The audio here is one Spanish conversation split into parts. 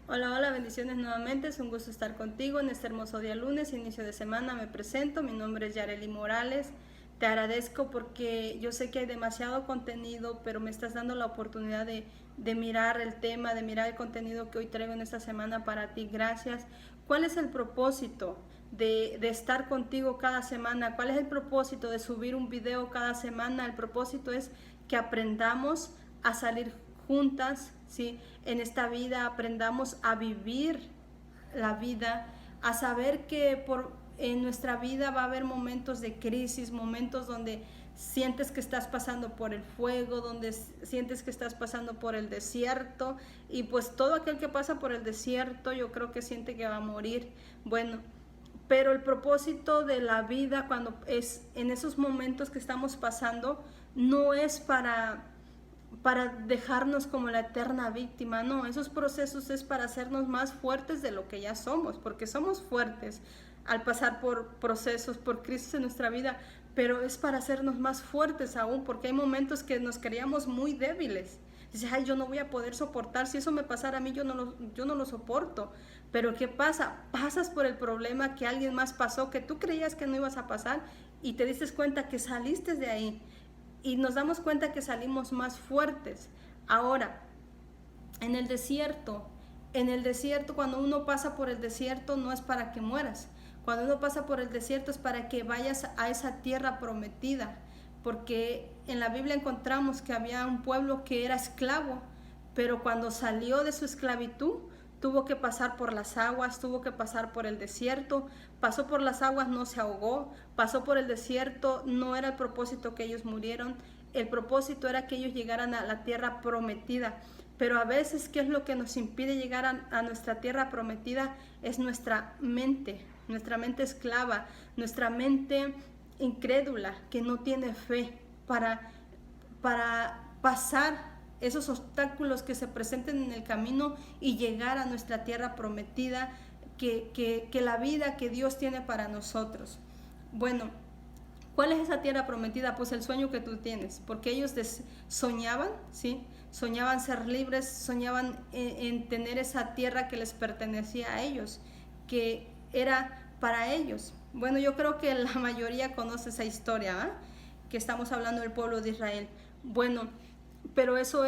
Hola, hola, bendiciones nuevamente, es un gusto estar contigo en este hermoso día lunes, inicio de semana. Me presento, mi nombre es Yareli Morales. Te agradezco porque yo sé que hay demasiado contenido, pero me estás dando la oportunidad de mirar el tema, de mirar el contenido que hoy traigo en esta semana para ti. Gracias. ¿Cuál es el propósito de estar contigo cada semana? ¿Cuál es el propósito de subir un video cada semana? El propósito es que aprendamos a salir juntas, ¿sí? En esta vida aprendamos a vivir la vida, a saber que en nuestra vida va a haber momentos de crisis, momentos donde sientes que estás pasando por el fuego, donde sientes que estás pasando por el desierto, y pues todo aquel que pasa por el desierto yo creo que siente que va a morir. Bueno, pero el propósito de la vida cuando es en esos momentos que estamos pasando no es para dejarnos como la eterna víctima, no, esos procesos es para hacernos más fuertes de lo que ya somos, porque somos fuertes al pasar por procesos, por crisis en nuestra vida, pero es para hacernos más fuertes aún, porque hay momentos que nos creíamos muy débiles. Dices, ay, yo no voy a poder soportar, si eso me pasara a mí, yo no lo soporto. Pero ¿qué pasa? Pasas por el problema que alguien más pasó, que tú creías que no ibas a pasar, y te diste cuenta que saliste de ahí y nos damos cuenta que salimos más fuertes. Ahora, en en el desierto, cuando uno pasa por el desierto no es para que mueras. Cuando uno pasa por el desierto es para que vayas a esa tierra prometida, porque en la Biblia encontramos que había un pueblo que era esclavo, pero cuando salió de su esclavitud, tuvo que pasar por las aguas, tuvo que pasar por el desierto, pasó por las aguas, no se ahogó, pasó por el desierto, no era el propósito que ellos murieron, el propósito era que ellos llegaran a la tierra prometida. Pero a veces, ¿qué es lo que nos impide llegar a nuestra tierra prometida? Es nuestra mente esclava, nuestra mente incrédula, que no tiene fe para pasar esos obstáculos que se presenten en el camino y llegar a nuestra tierra prometida, que la vida que Dios tiene para nosotros. Bueno, ¿cuál es esa tierra prometida? Pues el sueño que tú tienes, porque ellos soñaban, ¿sí? Soñaban ser libres, soñaban en tener esa tierra que les pertenecía a ellos, que era para ellos. Bueno, yo creo que la mayoría conoce esa historia, ¿eh? Que estamos hablando del pueblo de Israel. Bueno, pero eso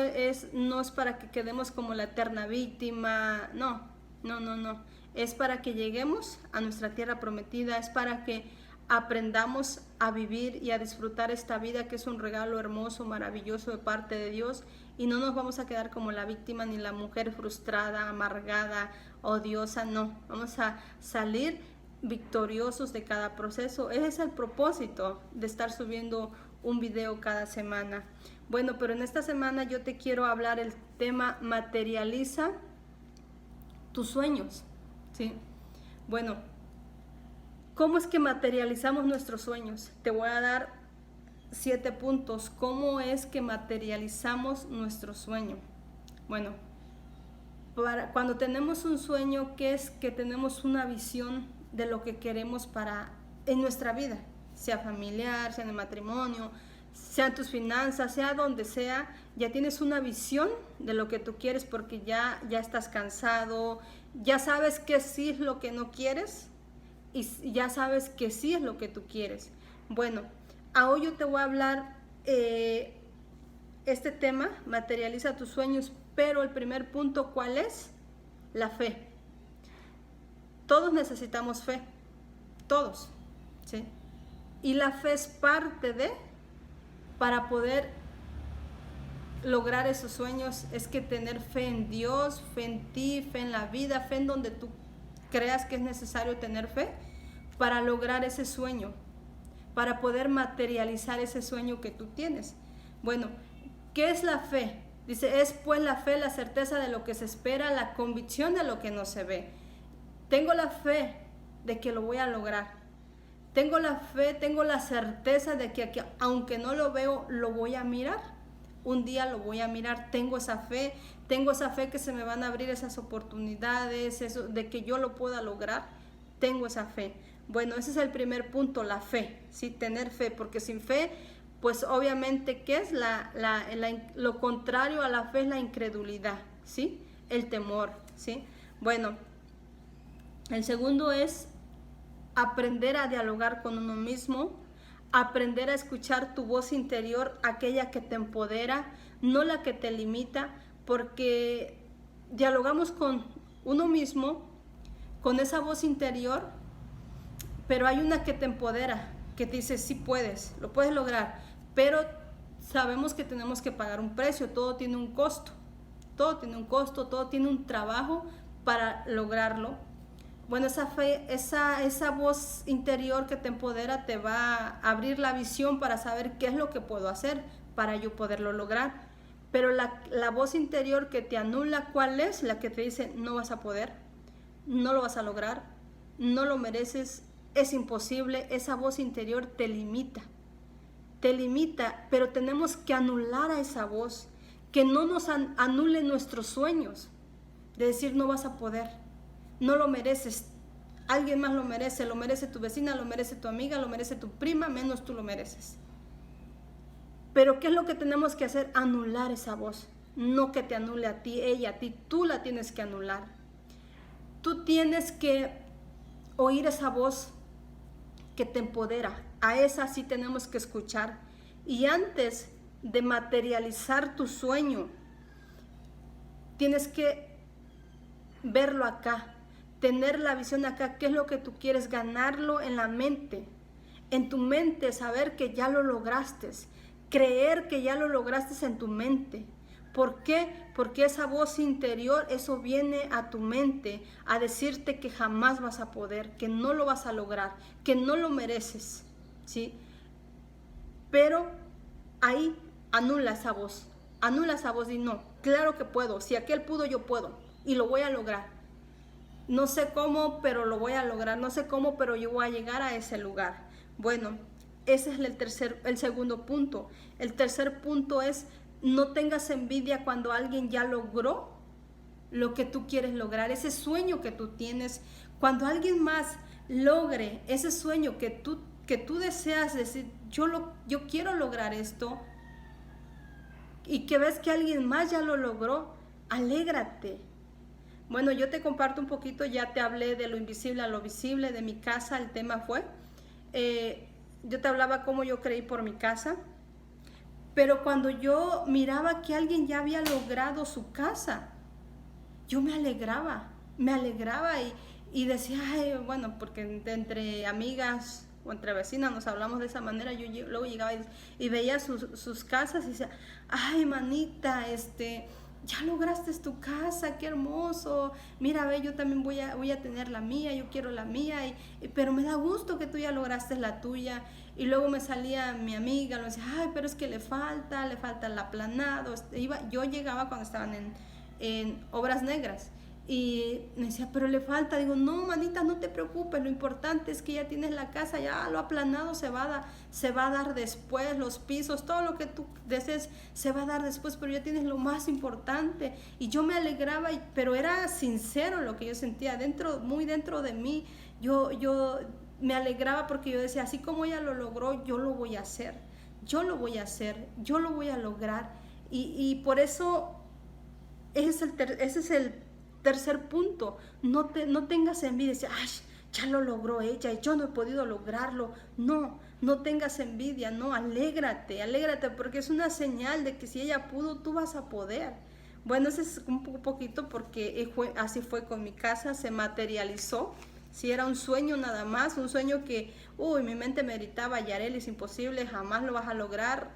no es para que quedemos como la eterna víctima, no, no, no, no. Es para que lleguemos a nuestra tierra prometida, es para que aprendamos a vivir y a disfrutar esta vida que es un regalo hermoso, maravilloso de parte de Dios, y no nos vamos a quedar como la víctima ni la mujer frustrada, amargada, odiosa, no, vamos a salir victoriosos de cada proceso. Ese es el propósito de estar subiendo un video cada semana. Bueno, pero en esta semana yo te quiero hablar el tema materializa tus sueños, ¿sí? Bueno, ¿cómo es que materializamos nuestros sueños? Te voy a dar 7 puntos. ¿Cómo es que materializamos nuestro sueño? Bueno, cuando tenemos un sueño, ¿qué es? Que tenemos una visión de lo que queremos en nuestra vida, sea familiar, sea en el matrimonio, sea en tus finanzas, sea donde sea, ya tienes una visión de lo que tú quieres porque ya estás cansado, ya sabes que sí es lo que no quieres y ya sabes que sí es lo que tú quieres. Bueno, hoy yo te voy a hablar este tema, materializa tus sueños, pero el primer punto, ¿cuál es? La fe. Todos necesitamos fe, todos, ¿sí? Y la fe es parte para poder lograr esos sueños, es que tener fe en Dios, fe en ti, fe en la vida, fe en donde tú creas que es necesario tener fe para lograr ese sueño, para poder materializar ese sueño que tú tienes. Bueno, ¿qué es la fe? Dice, es pues la fe, la certeza de lo que se espera, la convicción de lo que no se ve. Tengo la fe de que lo voy a lograr. Tengo la fe, tengo la certeza de que aunque no lo veo, lo voy a mirar. Un día lo voy a mirar. Tengo esa fe que se me van a abrir esas oportunidades, eso, de que yo lo pueda lograr. Tengo esa fe. Bueno, ese es el primer punto, la fe, ¿sí? Tener fe, porque sin fe, pues obviamente, ¿qué es lo contrario a la fe? Es la incredulidad, ¿sí? El temor, ¿sí? Bueno, el segundo es aprender a dialogar con uno mismo, aprender a escuchar tu voz interior, aquella que te empodera, no la que te limita, porque dialogamos con uno mismo, con esa voz interior, pero hay una que te empodera, que te dice, sí puedes, lo puedes lograr, pero sabemos que tenemos que pagar un precio, todo tiene un costo, todo tiene un costo, todo tiene un trabajo para lograrlo. Bueno, esa voz interior que te empodera te va a abrir la visión para saber qué es lo que puedo hacer para yo poderlo lograr. Pero la voz interior que te anula, ¿cuál es? La que te dice, no vas a poder, no lo vas a lograr, no lo mereces, es imposible. Esa voz interior te limita, pero tenemos que anular a esa voz, que no nos anule nuestros sueños, de decir no vas a poder, no lo mereces, alguien más lo merece tu vecina, lo merece tu amiga, lo merece tu prima, menos tú lo mereces. Pero ¿qué es lo que tenemos que hacer? Anular esa voz, no que te anule a ti, ella, a ti, tú la tienes que anular. Tú tienes que oír esa voz que te empodera, a esa sí tenemos que escuchar. Y antes de materializar tu sueño, tienes que verlo acá, tener la visión acá, qué es lo que tú quieres, ganarlo en la mente, en tu mente, saber que ya lo lograste, creer que ya lo lograste en tu mente. ¿Por qué? Porque esa voz interior, eso viene a tu mente a decirte que jamás vas a poder, que no lo vas a lograr, que no lo mereces, ¿sí? Pero ahí anula esa voz y no, claro que puedo, si aquel pudo, yo puedo y lo voy a lograr. No sé cómo, pero lo voy a lograr, no sé cómo, pero yo voy a llegar a ese lugar. Bueno, ese es el segundo punto. El tercer punto es, no tengas envidia cuando alguien ya logró lo que tú quieres lograr, ese sueño que tú tienes. Cuando alguien más logre ese sueño que tú deseas, decir, yo quiero lograr esto, y que ves que alguien más ya lo logró, alégrate. Bueno, yo te comparto un poquito, ya te hablé de lo invisible a lo visible, de mi casa, el tema fue, yo te hablaba cómo yo creí por mi casa, pero cuando yo miraba que alguien ya había logrado su casa, yo me alegraba y decía, ay, bueno, porque entre amigas o entre vecinas nos hablamos de esa manera, yo luego llegaba y veía sus casas y decía, ay, manita, ya lograste tu casa, qué hermoso, mira, ve, yo también voy a tener la mía, yo quiero la mía, pero me da gusto que tú ya lograste la tuya. Y luego me salía mi amiga, me decía, ay, pero es que le falta el aplanado. Yo llegaba cuando estaban en obras negras y me decía, pero le falta. Digo, no, manita, no te preocupes, lo importante es que ya tienes la casa, ya lo aplanado se va a dar después, los pisos, todo lo que tú desees se va a dar después, pero ya tienes lo más importante. Y yo me alegraba, pero era sincero lo que yo sentía muy dentro de mí. Yo me alegraba porque yo decía, así como ella lo logró, yo lo voy a hacer, yo lo voy a lograr. Y por eso ese es el tercer punto. No tengas envidia, ay, ya lo logró ella y yo no he podido lograrlo. No tengas envidia, no, alégrate porque es una señal de que si ella pudo, tú vas a poder. Bueno, ese es un poquito porque así fue con mi casa, se materializó. Si era un sueño nada más, un sueño que, mi mente me gritaba, Yareli, es imposible, jamás lo vas a lograr.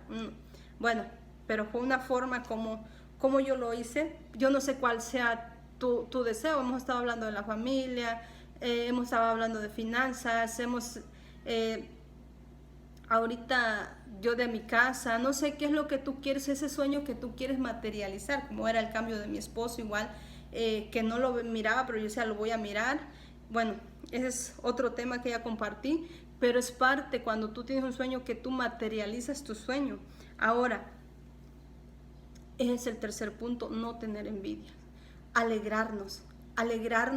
Bueno, pero fue una forma como yo lo hice. Yo no sé cuál sea tu deseo. Hemos estado hablando de la familia, hemos estado hablando de finanzas, ahorita yo de mi casa, no sé qué es lo que tú quieres, ese sueño que tú quieres materializar, como era el cambio de mi esposo igual, que no lo miraba, pero yo decía, lo voy a mirar. Bueno, ese es otro tema que ya compartí, pero es parte cuando tú tienes un sueño que tú materializas tu sueño. Ahora, ese es el tercer punto, no tener envidia. Alegrarnos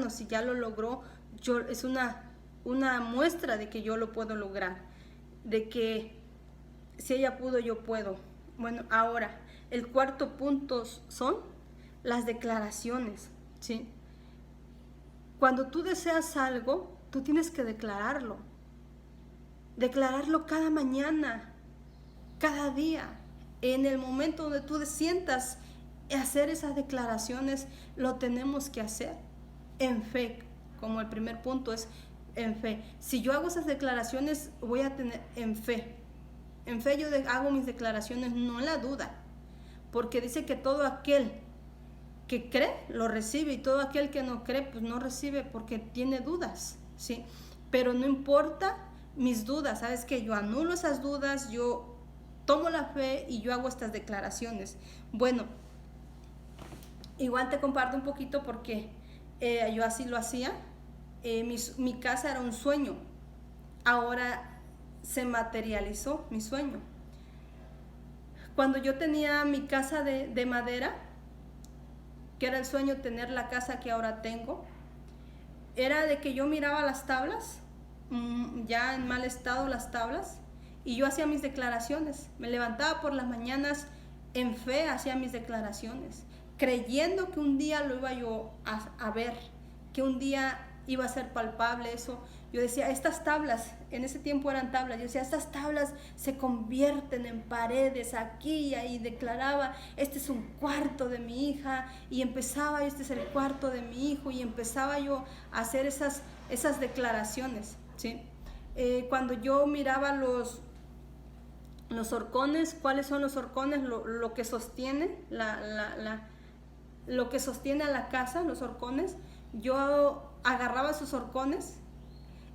si ya lo logró, es una muestra de que yo lo puedo lograr, de que si ella pudo, yo puedo. Bueno, ahora, el cuarto punto son las declaraciones, ¿sí? cuando tú deseas algo, tú tienes que declararlo. Declararlo cada mañana, cada día. En el momento donde tú sientas hacer esas declaraciones, lo tenemos que hacer en fe, como el primer punto es en fe. Si yo hago esas declaraciones, voy a tener en fe. En fe yo hago mis declaraciones, no en la duda, porque dice que todo aquel que cree, lo recibe, y todo aquel que no cree, pues no recibe porque tiene dudas, ¿sí? Pero no importa mis dudas, ¿sabes qué? Yo anulo esas dudas, yo tomo la fe y yo hago estas declaraciones. Bueno, igual te comparto un poquito porque yo así lo hacía. Mi casa era un sueño, ahora se materializó mi sueño. Cuando yo tenía mi casa de madera, que era el sueño tener la casa que ahora tengo, era de que yo miraba las tablas, ya en mal estado las tablas, y yo hacía mis declaraciones. Me levantaba por las mañanas en fe, hacía mis declaraciones, creyendo que un día lo iba yo a ver, que un día iba a ser palpable eso. Yo decía, estas tablas, en ese tiempo eran tablas, yo decía, estas tablas se convierten en paredes aquí y ahí, declaraba, este es un cuarto de mi hija, y empezaba, este es el cuarto de mi hijo, y empezaba yo a hacer esas declaraciones, ¿sí? Cuando yo miraba los horcones, ¿cuáles son los horcones? Lo que sostiene lo que sostiene a la casa, los horcones. Yo agarraba esos horcones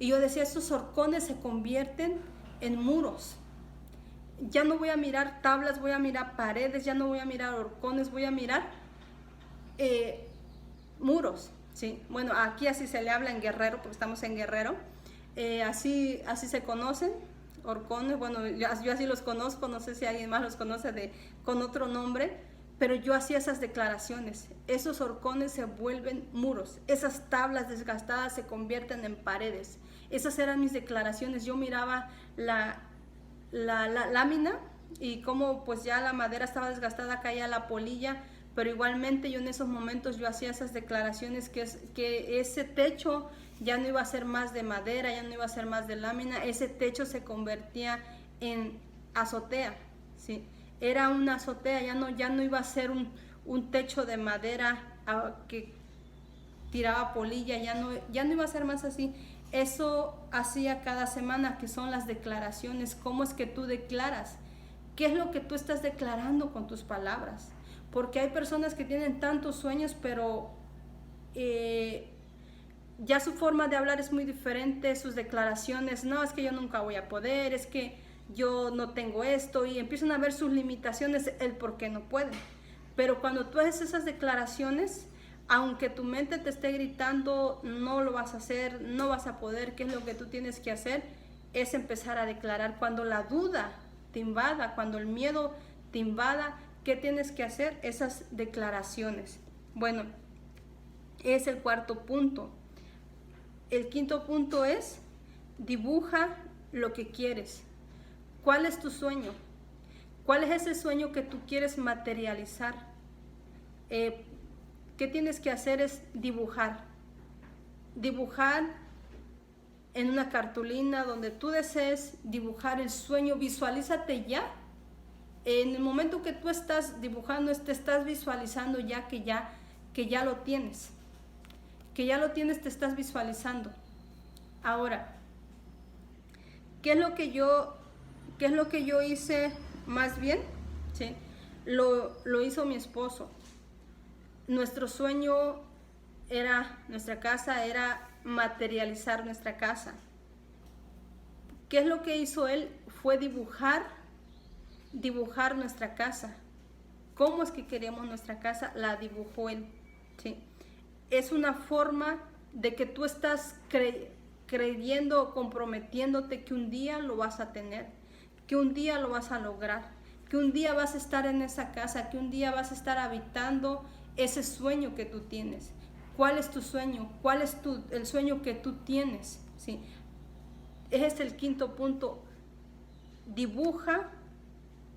y yo decía, estos horcones se convierten en muros. Ya no voy a mirar tablas, voy a mirar paredes, ya no voy a mirar horcones, voy a mirar muros, ¿sí? Bueno, aquí así se le habla en Guerrero, porque estamos en Guerrero. Así se conocen, horcones. Bueno, yo así los conozco, no sé si alguien más los conoce con otro nombre, pero yo hacía esas declaraciones. Esos horcones se vuelven muros, esas tablas desgastadas se convierten en paredes. Esas eran mis declaraciones. Yo miraba la lámina y como pues ya la madera estaba desgastada, caía la polilla, pero igualmente yo en esos momentos yo hacía esas declaraciones que ese techo ya no iba a ser más de madera, ya no iba a ser más de lámina, ese techo se convertía en azotea, ¿sí? Era una azotea, ya no iba a ser un techo de madera que tiraba polilla, ya no iba a ser más así. Eso hacía cada semana, que son las declaraciones. ¿Cómo es que tú declaras? ¿Qué es lo que tú estás declarando con tus palabras? Porque hay personas que tienen tantos sueños, pero ya su forma de hablar es muy diferente, sus declaraciones, no, es que yo nunca voy a poder, es que yo no tengo esto, y empiezan a ver sus limitaciones, el por qué no pueden. Pero cuando tú haces esas declaraciones, aunque tu mente te esté gritando, no lo vas a hacer, no vas a poder, ¿qué es lo que tú tienes que hacer? Es empezar a declarar. Cuando la duda te invada, cuando el miedo te invada, ¿qué tienes que hacer? Esas declaraciones. Bueno, es el cuarto punto. El quinto punto es, dibuja lo que quieres. ¿Cuál es tu sueño? ¿Cuál es ese sueño que tú quieres materializar? ¿Qué tienes que hacer? Es dibujar. Dibujar en una cartulina donde tú desees dibujar el sueño. Visualízate ya. En el momento que tú estás dibujando, te estás visualizando ya que ya lo tienes. Que ya lo tienes, te estás visualizando. Ahora, ¿qué es lo que yo hice más bien? ¿Sí? Lo hizo mi esposo. Nuestro sueño nuestra casa era materializar nuestra casa. ¿Qué es lo que hizo él? Fue dibujar nuestra casa. ¿Cómo es que queremos nuestra casa? La dibujó él, ¿sí? Es una forma de que tú estás creyendo o comprometiéndote que un día lo vas a tener, que un día lo vas a lograr, que un día vas a estar en esa casa, que un día vas a estar habitando ese sueño que tú tienes. ¿Cuál es tu sueño? ¿Cuál es el sueño que tú tienes? ¿Sí? Ese es el quinto punto. Dibuja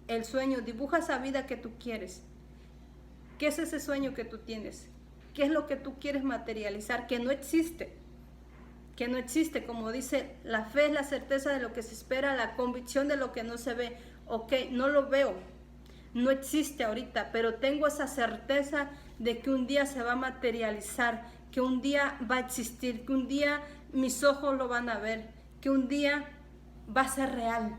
el sueño, dibuja esa vida que tú quieres. ¿Qué es ese sueño que tú tienes? ¿Qué es lo que tú quieres materializar? Que no existe. Que no existe, como dice, la fe es la certeza de lo que se espera, la convicción de lo que no se ve. Ok, no lo veo, no existe ahorita, pero tengo esa certeza de que un día se va a materializar, que un día va a existir, que un día mis ojos lo van a ver, que un día va a ser real.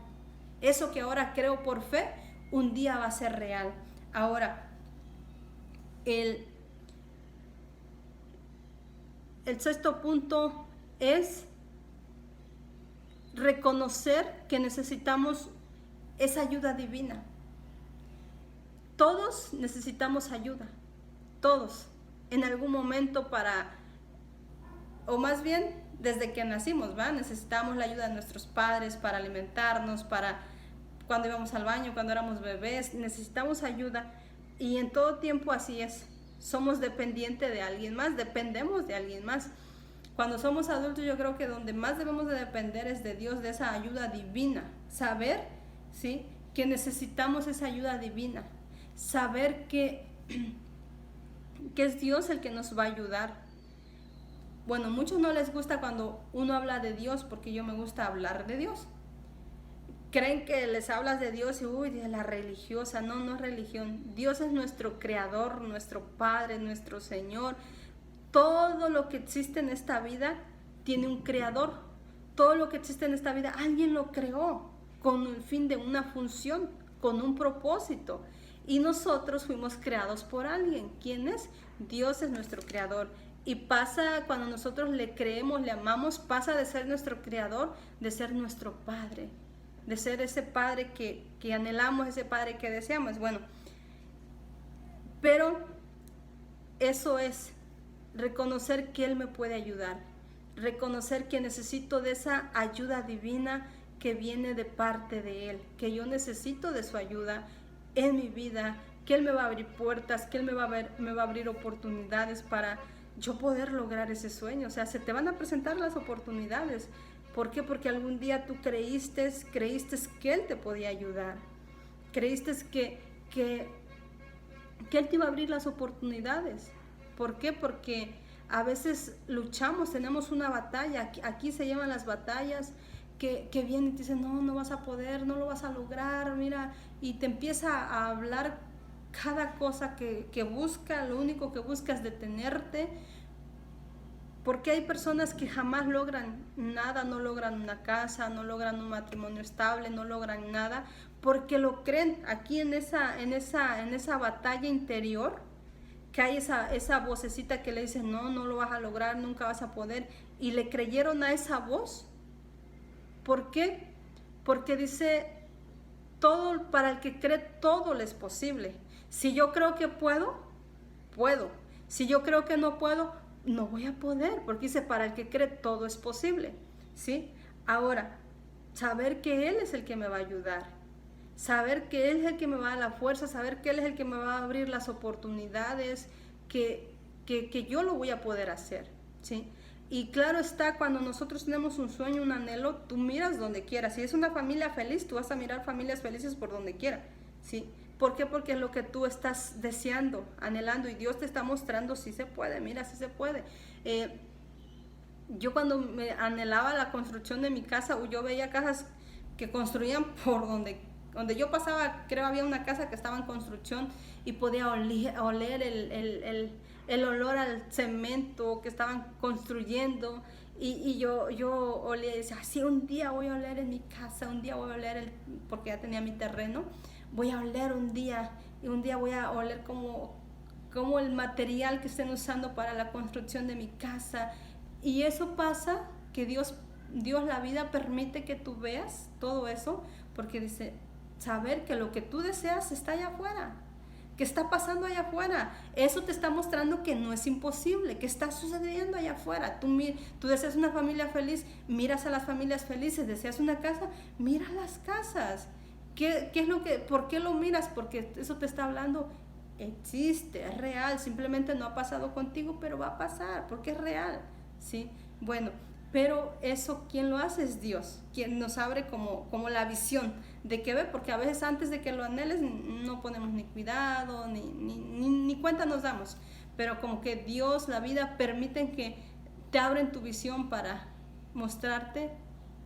Eso que ahora creo por fe, un día va a ser real. Ahora, el sexto punto es reconocer que necesitamos esa ayuda divina. Todos necesitamos ayuda, todos, en algún momento o más bien desde que nacimos, ¿va? Necesitamos la ayuda de nuestros padres para alimentarnos, para cuando íbamos al baño, cuando éramos bebés, necesitamos ayuda y en todo tiempo así es. Somos dependientes de alguien más, dependemos de alguien más. Cuando somos adultos yo creo que donde más debemos de depender es de Dios, de esa ayuda divina. Saber, ¿sí?, que necesitamos esa ayuda divina. Saber que es Dios el que nos va a ayudar. Bueno, a muchos no les gusta cuando uno habla de Dios, porque yo me gusta hablar de Dios. Creen que les hablas de Dios y uy, de la religiosa. No, no es religión. Dios es nuestro creador, nuestro Padre, nuestro Señor. Todo lo que existe en esta vida tiene un creador. Todo lo que existe en esta vida, alguien lo creó con el fin de una función, con un propósito. Y nosotros fuimos creados por alguien. ¿Quién es? Dios es nuestro creador. Y pasa, cuando nosotros le creemos, le amamos, pasa de ser nuestro creador, de ser nuestro Padre. De ser ese Padre que anhelamos, ese Padre que deseamos. Bueno, pero eso es reconocer que Él me puede ayudar. Reconocer que necesito de esa ayuda divina que viene de parte de Él. Que yo necesito de su ayuda en mi vida, que Él me va a abrir puertas, que Él me va a abrir oportunidades para yo poder lograr ese sueño. O sea, se te van a presentar las oportunidades. ¿Por qué? Porque algún día tú creíste que Él te podía ayudar. Creíste que Él te iba a abrir las oportunidades. ¿Por qué? Porque a veces luchamos, tenemos una batalla. Aquí se llaman las batallas que vienen y te dicen, no vas a poder, no lo vas a lograr, mira, y te empieza a hablar cada cosa que busca, lo único que busca es detenerte, porque hay personas que jamás logran nada, no logran una casa, no logran un matrimonio estable, no logran nada, porque lo creen aquí en esa batalla interior, que hay esa vocecita que le dice, no lo vas a lograr, nunca vas a poder, y le creyeron a esa voz. ¿Por qué? Porque dice, todo, para el que cree, todo le es posible. Si yo creo que puedo. Si yo creo que no puedo, no voy a poder, porque dice, para el que cree, todo es posible, ¿sí? Ahora, saber que Él es el que me va a ayudar, saber que Él es el que me va a dar la fuerza, saber que Él es el que me va a abrir las oportunidades, que yo lo voy a poder hacer, ¿sí? Y claro está, cuando nosotros tenemos un sueño, un anhelo, tú miras donde quieras. Si es una familia feliz, tú vas a mirar familias felices por donde quiera, ¿sí? ¿Por qué? Porque es lo que tú estás deseando, anhelando, y Dios te está mostrando si se puede, mira, si se puede. Yo cuando me anhelaba la construcción de mi casa, yo veía casas que construían por donde yo pasaba, creo había una casa que estaba en construcción y podía oler el olor al cemento que estaban construyendo, y yo olía y decía, sí, un día voy a oler en mi casa, un día voy a oler, porque ya tenía mi terreno, voy a oler un día, y un día voy a oler como el material que estén usando para la construcción de mi casa. Y eso pasa, que Dios la vida permite que tú veas todo eso, porque dice, saber que lo que tú deseas está allá afuera, que está pasando allá afuera, eso te está mostrando que no es imposible, que está sucediendo allá afuera. Tú deseas una familia feliz, miras a las familias felices. Deseas una casa, mira las casas. ¿Qué es lo que, por qué lo miras? Porque eso te está hablando, existe, es real, simplemente no ha pasado contigo, pero va a pasar, porque es real, ¿sí? Bueno, pero eso, ¿quién lo hace? Es Dios, quien nos abre como la visión de que ve, porque a veces antes de que lo anheles no ponemos ni cuidado, ni cuenta nos damos, pero como que Dios, la vida, permiten que te abren tu visión para mostrarte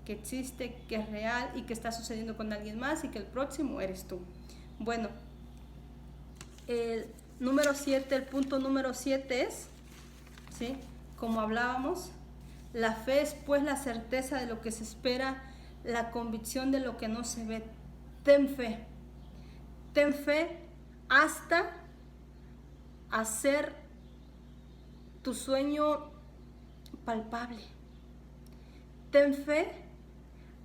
que existe, que es real y que está sucediendo con alguien más y que el próximo eres tú. Bueno, el número 7, el punto número 7 es, ¿sí? Como hablábamos, la fe es pues la certeza de lo que se espera, la convicción de lo que no se ve. Ten fe hasta hacer tu sueño palpable. Ten fe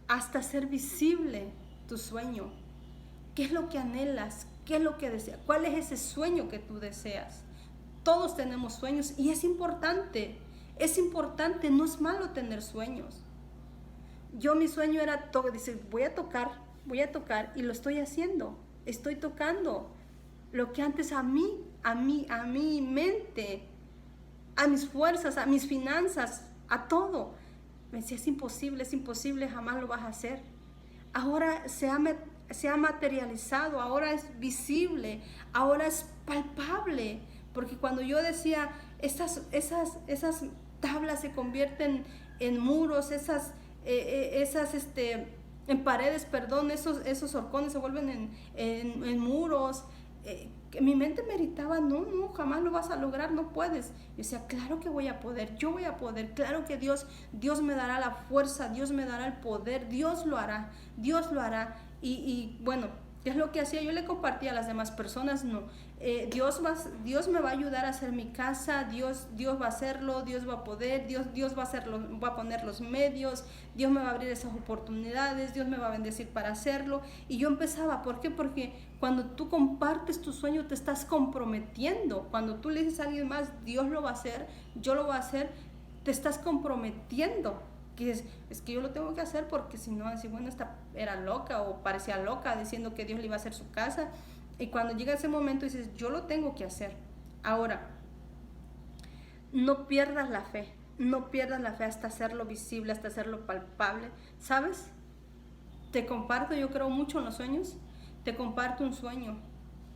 hasta hacer visible tu sueño. ¿Qué es lo que anhelas? ¿Qué es lo que deseas? ¿Cuál es ese sueño que tú deseas? Todos tenemos sueños y es importante, no es malo tener sueños. Yo mi sueño era decir, voy a tocar y lo estoy haciendo. Estoy tocando lo que antes a mi mente, a mis fuerzas, a mis finanzas, a todo. Me decía, es imposible, jamás lo vas a hacer. Ahora se ha materializado, ahora es visible, ahora es palpable. Porque cuando yo decía, esas tablas se convierten en muros, en paredes, perdón, esos horcones se vuelven en muros. Mi mente me gritaba, no, jamás lo vas a lograr, no puedes. Yo decía, claro que voy a poder, yo voy a poder, claro que Dios me dará la fuerza, Dios me dará el poder, Dios lo hará. Y bueno, ¿qué es lo que hacía? Yo le compartía a las demás personas, no. Dios me va a ayudar a hacer mi casa, Dios va a hacerlo, Dios va a poder, Dios va a hacerlo, va a poner los medios, Dios me va a abrir esas oportunidades, Dios me va a bendecir para hacerlo. Y yo empezaba, ¿por qué? Porque cuando tú compartes tu sueño te estás comprometiendo. Cuando tú le dices a alguien más, Dios lo va a hacer, yo lo voy a hacer, te estás comprometiendo. Que es que yo lo tengo que hacer porque si no, decir, bueno, esta era loca o parecía loca diciendo que Dios le iba a hacer su casa. Y cuando llega ese momento dices, yo lo tengo que hacer. Ahora, no pierdas la fe hasta hacerlo visible, hasta hacerlo palpable. ¿Sabes? Te comparto, yo creo mucho en los sueños, te comparto un sueño.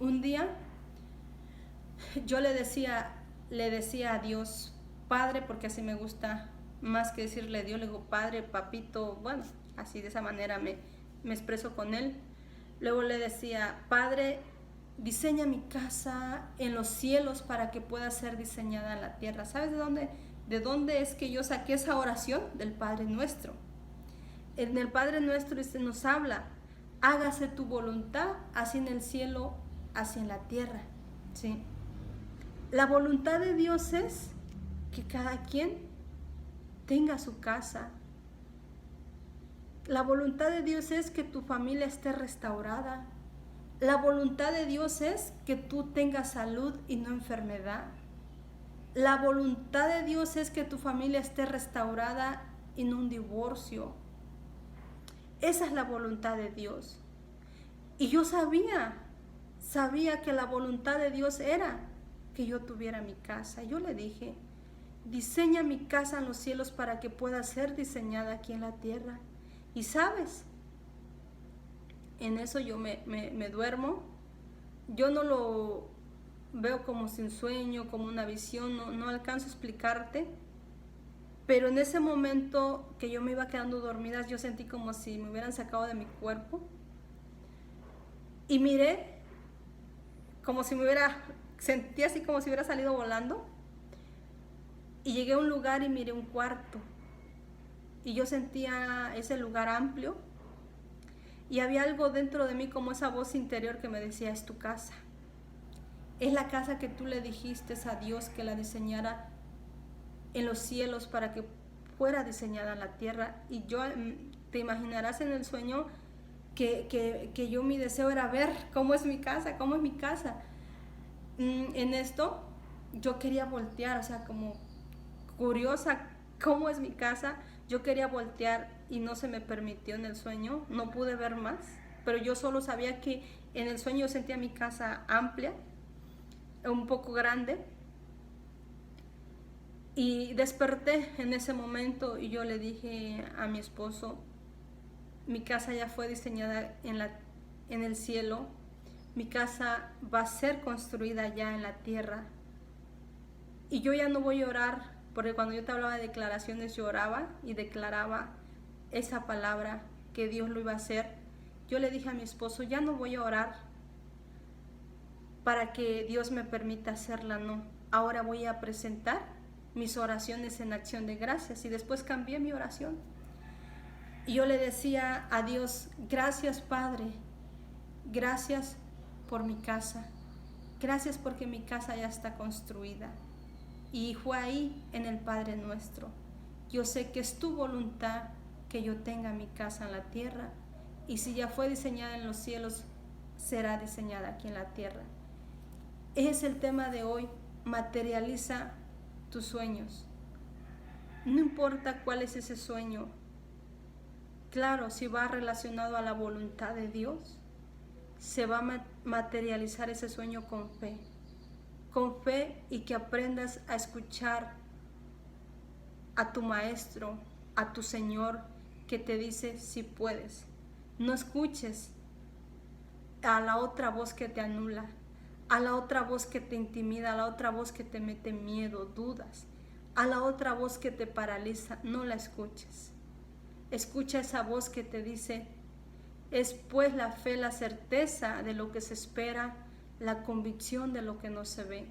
Un día yo le decía a Dios, Padre, porque así me gusta, más que decirle a Dios, le digo, Padre, Papito, bueno, así de esa manera me expreso con Él. Luego le decía, Padre, diseña mi casa en los cielos para que pueda ser diseñada en la tierra. ¿Sabes de dónde es que yo saqué esa oración? Del Padre Nuestro. En el Padre Nuestro nos habla, hágase tu voluntad, así en el cielo, así en la tierra. ¿Sí? La voluntad de Dios es que cada quien tenga su casa. La voluntad de Dios es que tu familia esté restaurada. La voluntad de Dios es que tú tengas salud y no enfermedad. La voluntad de Dios es que tu familia esté restaurada y no un divorcio. Esa es la voluntad de Dios. Y yo sabía que la voluntad de Dios era que yo tuviera mi casa. Yo le dije, diseña mi casa en los cielos para que pueda ser diseñada aquí en la tierra. Y sabes, en eso yo me duermo. Yo no lo veo como sin sueño, como una visión, no alcanzo a explicarte. Pero en ese momento que yo me iba quedando dormida, yo sentí como si me hubieran sacado de mi cuerpo. Y miré como si sentí así como si hubiera salido volando. Y llegué a un lugar y miré un cuarto. Y yo sentía ese lugar amplio. Y había algo dentro de mí como esa voz interior que me decía, es tu casa. Es la casa que tú le dijiste a Dios que la diseñara en los cielos para que fuera diseñada en la tierra. Y yo, te imaginarás en el sueño que yo mi deseo era ver cómo es mi casa. En esto yo quería voltear, o sea, como curiosa, cómo es mi casa. Yo quería voltear y no se me permitió en el sueño, no pude ver más, pero yo solo sabía que en el sueño yo sentía mi casa amplia, un poco grande, y desperté en ese momento y yo le dije a mi esposo, mi casa ya fue diseñada en el cielo, mi casa va a ser construida ya en la tierra. Y yo ya no voy a orar, porque cuando yo te hablaba de declaraciones, yo oraba y declaraba esa palabra que Dios lo iba a hacer. Yo le dije a mi esposo, ya no voy a orar para que Dios me permita hacerla, no. Ahora voy a presentar mis oraciones en acción de gracias. Y después cambié mi oración. Y yo le decía a Dios, gracias Padre, gracias por mi casa, gracias porque mi casa ya está construida. Y fue ahí en el Padre Nuestro. Yo sé que es tu voluntad que yo tenga mi casa en la tierra, y si ya fue diseñada en los cielos, será diseñada aquí en la tierra. Es el tema de hoy, materializa tus sueños. No importa cuál es ese sueño. Claro, si va relacionado a la voluntad de Dios, se va a materializar ese sueño con fe. Con fe, y que aprendas a escuchar a tu maestro, a tu Señor, que te dice si puedes. No escuches a la otra voz que te anula, a la otra voz que te intimida, a la otra voz que te mete miedo, dudas, a la otra voz que te paraliza. No la escuches. Escucha esa voz que te dice, es pues la fe, la certeza de lo que se espera, la convicción de lo que no se ve.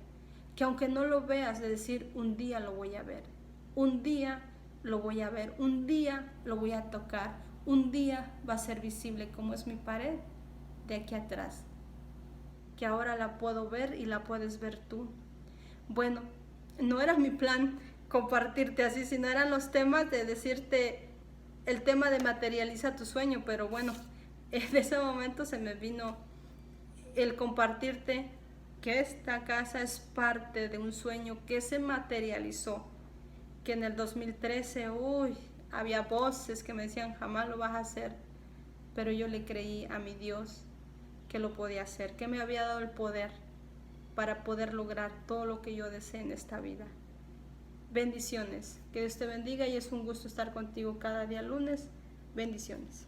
Que aunque no lo veas, de decir, un día lo voy a ver, un día lo voy a ver, un día lo voy a tocar, un día va a ser visible, como es mi pared de aquí atrás, que ahora la puedo ver y la puedes ver tú. Bueno, no era mi plan compartirte así, sino eran los temas de decirte el tema de materializa tu sueño, pero bueno, en ese momento se me vino el compartirte que esta casa es parte de un sueño que se materializó, que en el 2013, había voces que me decían jamás lo vas a hacer, pero yo le creí a mi Dios que lo podía hacer, que me había dado el poder para poder lograr todo lo que yo desee en esta vida. Bendiciones, que Dios te bendiga, y es un gusto estar contigo cada día lunes. Bendiciones.